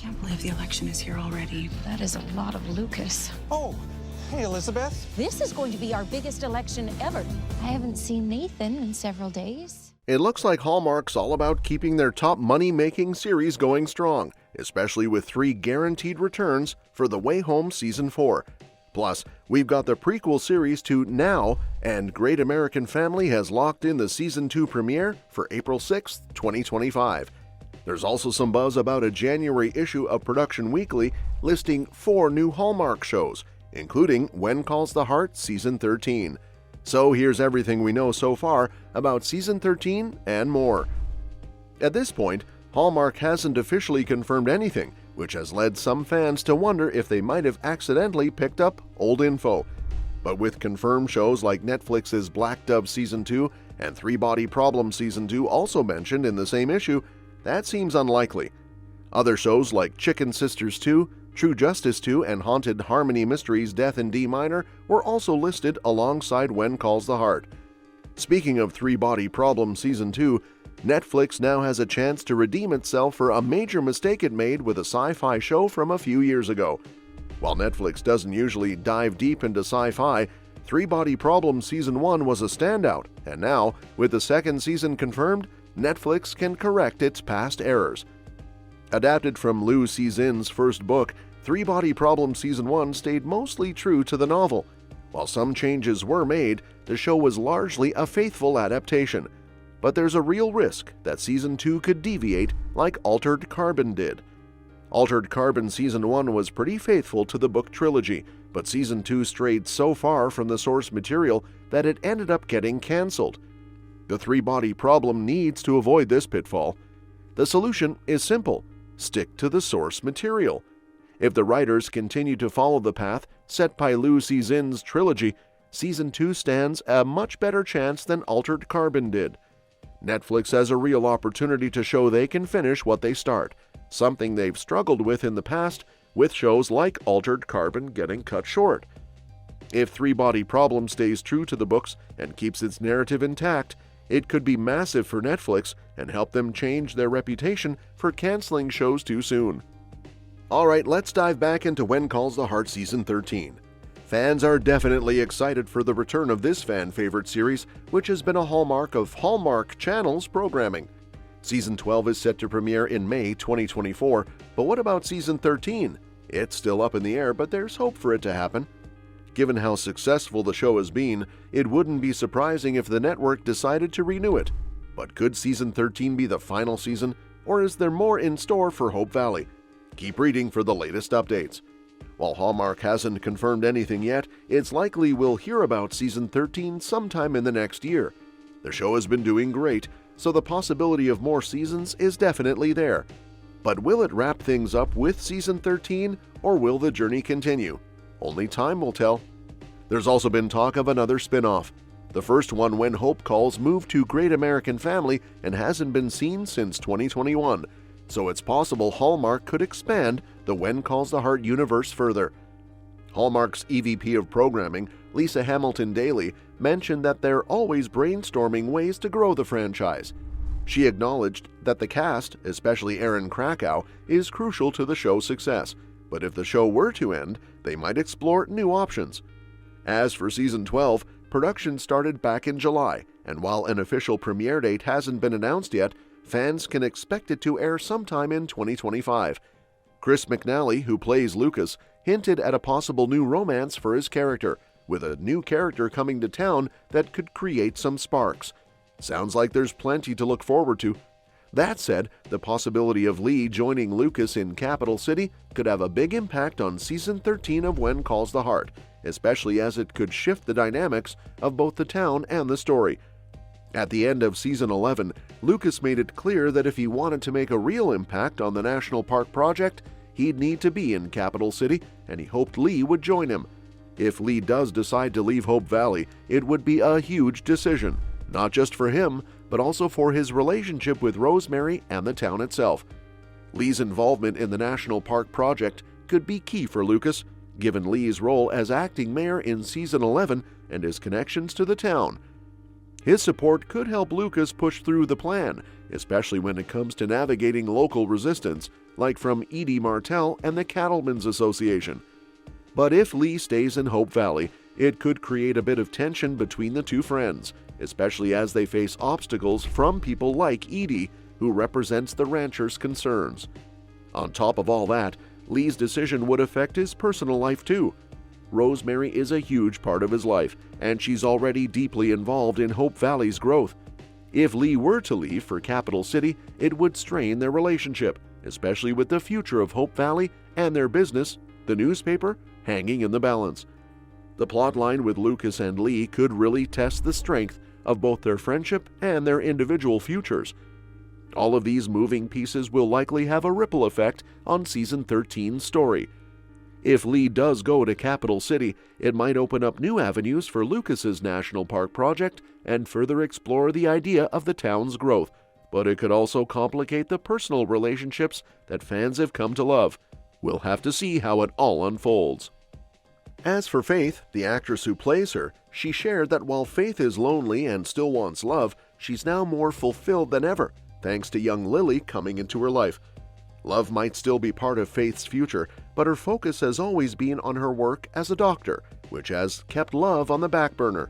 Can't believe the election is here already. That is a lot of Lucas. Oh, hey, Elizabeth. This is going to be our biggest election ever. I haven't seen Nathan in several days. It looks like Hallmark's all about keeping their top money-making series going strong, especially with 3 guaranteed returns for The Way Home Season 4. Plus, we've got the prequel series to Now, and Great American Family has locked in the Season 2 premiere for April 6, 2025. There's also some buzz about a January issue of Production Weekly listing 4 new Hallmark shows, including When Calls the Heart Season 13. So here's everything we know so far about Season 13 and more. At this point, Hallmark hasn't officially confirmed anything, which has led some fans to wonder if they might have accidentally picked up old info. But with confirmed shows like Netflix's Black Dove Season 2 and 3 Body Problem Season 2 also mentioned in the same issue, that seems unlikely. Other shows like Chicken Sisters 2, True Justice 2, and Haunted Harmony Mysteries Death in D Minor were also listed alongside When Calls the Heart. Speaking of 3 Body Problem Season 2, Netflix now has a chance to redeem itself for a major mistake it made with a sci-fi show from a few years ago. While Netflix doesn't usually dive deep into sci-fi, 3 Body Problem Season 1 was a standout, and now, with the second season confirmed, Netflix can correct its past errors. Adapted from Liu Cixin's first book, 3 Body Problem Season 1 stayed mostly true to the novel. While some changes were made, the show was largely a faithful adaptation. But there's a real risk that Season 2 could deviate like Altered Carbon did. Altered Carbon Season 1 was pretty faithful to the book trilogy, but Season 2 strayed so far from the source material that it ended up getting cancelled. The 3 Body Problem needs to avoid this pitfall. The solution is simple: stick to the source material. If the writers continue to follow the path set by Liu Cixin's trilogy, Season 2 stands a much better chance than Altered Carbon did. Netflix has a real opportunity to show they can finish what they start, something they've struggled with in the past, with shows like Altered Carbon getting cut short. If 3 Body Problem stays true to the books and keeps its narrative intact, it could be massive for Netflix and help them change their reputation for canceling shows too soon. Alright, let's dive back into When Calls the Heart Season 13. Fans are definitely excited for the return of this fan-favorite series, which has been a hallmark of Hallmark Channel's programming. Season 12 is set to premiere in May 2024, but what about Season 13? It's still up in the air, but there's hope for it to happen. Given how successful the show has been, it wouldn't be surprising if the network decided to renew it. But could Season 13 be the final season, or is there more in store for Hope Valley? Keep reading for the latest updates. While Hallmark hasn't confirmed anything yet, it's likely we'll hear about Season 13 sometime in the next year. The show has been doing great, so the possibility of more seasons is definitely there. But will it wrap things up with Season 13, or will the journey continue? Only time will tell. There's also been talk of another spin-off. The first one, When Hope Calls, moved to Great American Family and hasn't been seen since 2021, so it's possible Hallmark could expand the When Calls the Heart universe further. Hallmark's EVP of Programming, Lisa Hamilton Daly, mentioned that they're always brainstorming ways to grow the franchise. She acknowledged that the cast, especially Aaron Krakow, is crucial to the show's success, but if the show were to end, they might explore new options. As for Season 12, production started back in July, and while an official premiere date hasn't been announced yet, fans can expect it to air sometime in 2025. Chris McNally, who plays Lucas, hinted at a possible new romance for his character, with a new character coming to town that could create some sparks. Sounds like there's plenty to look forward to. That said, the possibility of Lee joining Lucas in Capital City could have a big impact on Season 13 of When Calls the Heart, especially as it could shift the dynamics of both the town and the story. At the end of Season 11, Lucas made it clear that if he wanted to make a real impact on the National Park project, he'd need to be in Capital City, and he hoped Lee would join him. If Lee does decide to leave Hope Valley, it would be a huge decision, not just for him, but also for his relationship with Rosemary and the town itself. Lee's involvement in the National Park project could be key for Lucas, given Lee's role as acting mayor in Season 11 and his connections to the town. His support could help Lucas push through the plan, especially when it comes to navigating local resistance, like from Edie Martell and the Cattlemen's Association. But if Lee stays in Hope Valley, it could create a bit of tension between the two friends, especially as they face obstacles from people like Edie, who represents the rancher's concerns. On top of all that, Lee's decision would affect his personal life too. Rosemary is a huge part of his life, and she's already deeply involved in Hope Valley's growth. If Lee were to leave for Capital City, it would strain their relationship, especially with the future of Hope Valley and their business, the newspaper, hanging in the balance. The plotline with Lucas and Lee could really test the strength of both their friendship and their individual futures. All of these moving pieces will likely have a ripple effect on Season 13's story. If Lee does go to Capital City, it might open up new avenues for Lucas's National Park project and further explore the idea of the town's growth, but it could also complicate the personal relationships that fans have come to love. We'll have to see how it all unfolds. As for Faith, the actress who plays her, she shared that while Faith is lonely and still wants love, she's now more fulfilled than ever, thanks to young Lily coming into her life. Love might still be part of Faith's future, but her focus has always been on her work as a doctor, which has kept love on the back burner.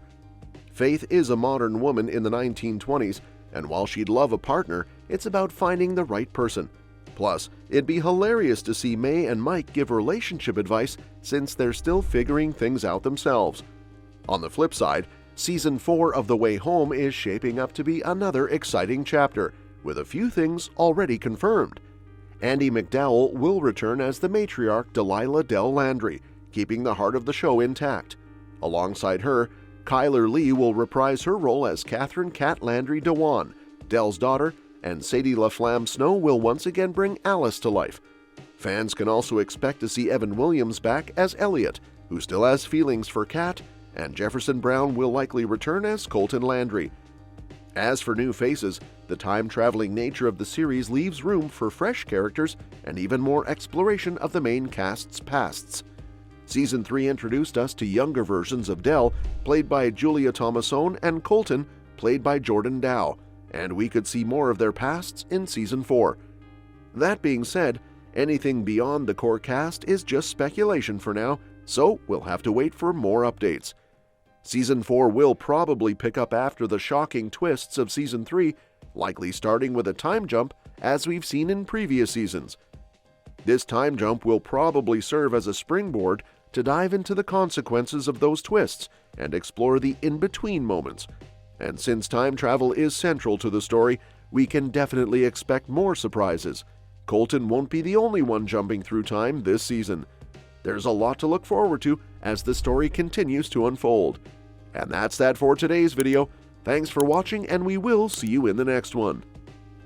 Faith is a modern woman in the 1920s, and while she'd love a partner, it's about finding the right person. Plus, it'd be hilarious to see May and Mike give relationship advice since they're still figuring things out themselves. On the flip side, Season 4 of The Way Home is shaping up to be another exciting chapter, with a few things already confirmed. Andie MacDowell will return as the matriarch Delilah Dell Landry, keeping the heart of the show intact. Alongside her, Kyler Lee will reprise her role as Catherine Cat Landry DeWan, Dell's daughter, and Sadie LaFlamme Snow will once again bring Alice to life. Fans can also expect to see Evan Williams back as Elliot, who still has feelings for Cat, and Jefferson Brown will likely return as Colton Landry. As for new faces, the time-traveling nature of the series leaves room for fresh characters and even more exploration of the main cast's pasts. Season 3 introduced us to younger versions of Dell, played by Julia Thomasone, and Colton, played by Jordan Dow, and we could see more of their pasts in Season 4. That being said, anything beyond the core cast is just speculation for now, so we'll have to wait for more updates. Season 4 will probably pick up after the shocking twists of Season 3, likely starting with a time jump as we've seen in previous seasons. This time jump will probably serve as a springboard to dive into the consequences of those twists and explore the in-between moments. And since time travel is central to the story, we can definitely expect more surprises. Colton won't be the only one jumping through time this season. There's a lot to look forward to as the story continues to unfold. And that's that for today's video. Thanks for watching, and we will see you in the next one.